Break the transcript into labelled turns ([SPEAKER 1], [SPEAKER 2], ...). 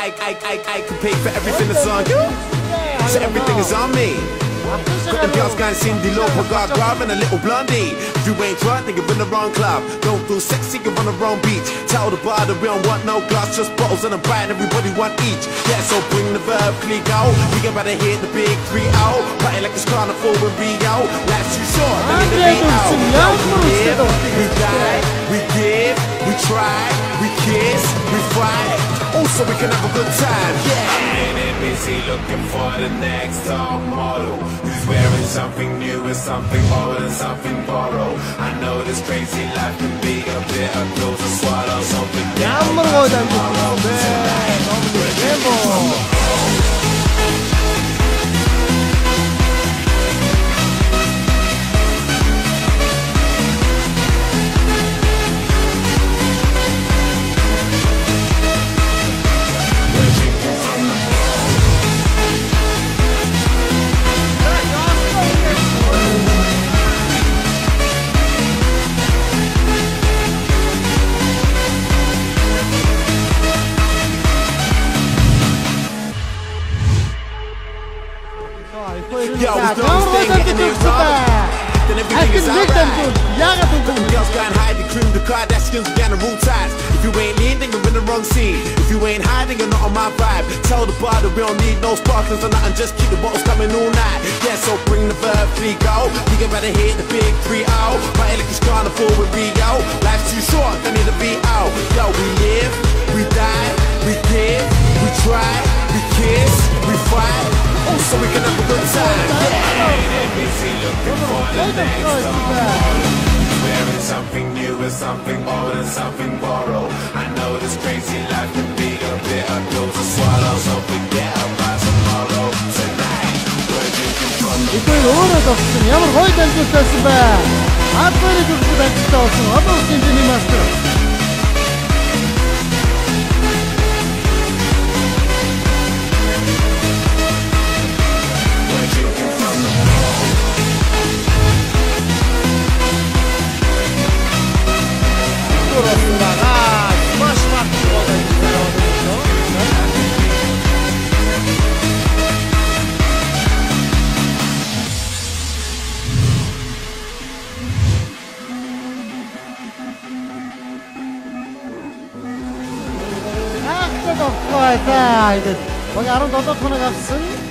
[SPEAKER 1] I can pay for everything that's on you. So everything is on me. Got them girls going Cindy Lauper, got grab and a little blondie. If you ain't drunk, then you're in the wrong club. Don't feel sexy, you're on the wrong beach. Tell the bar that we don't want no glass, just bottles and a bite, everybody want each. Yeah, so bring the verb, click out. We about to hit the big 3-0. Party like it's carnival in Rio. Life's too short, let me be out. We live, we die, we give, we try, we kiss, we fight. Also we can have a good time, yeah. I'm in busy looking for the next top model who's wearing something new and something old and something borrowed. I know this crazy life can be a bitter pill to swallow. Something down tomorrow tonight. Yo, we don't stay getting it wrong. Then everything is alright. Girls going high, the cream, the Kardashians, we got the rule ties. If you ain't lean, then you're in the wrong scene. If you ain't high, then you're not on my vibe. Tell the bar that we don't need no sparklers or nothing, just keep the bottles coming all night. Yeah, so bring the verb, free go. We get better hit the big 3-0. Party like it's carnival with Rio. Life's too short, they need to be out. Yo, we live, we die, we give, we try, we kiss, we fight. So we can have a good time, yeah. Busy looking for the next top. Wearing something new and something old and something borrowed. I know this crazy life can be a bitter pill to swallow. So forget about tomorrow tonight. We're drinking from the
[SPEAKER 2] өөрөө зогссон. Ямар гоё дамжуулсан бэ? Хадварыг үзэж дамжуулсан болсон. Одоо хинжээний мастер. Баг 17 хоног авсан.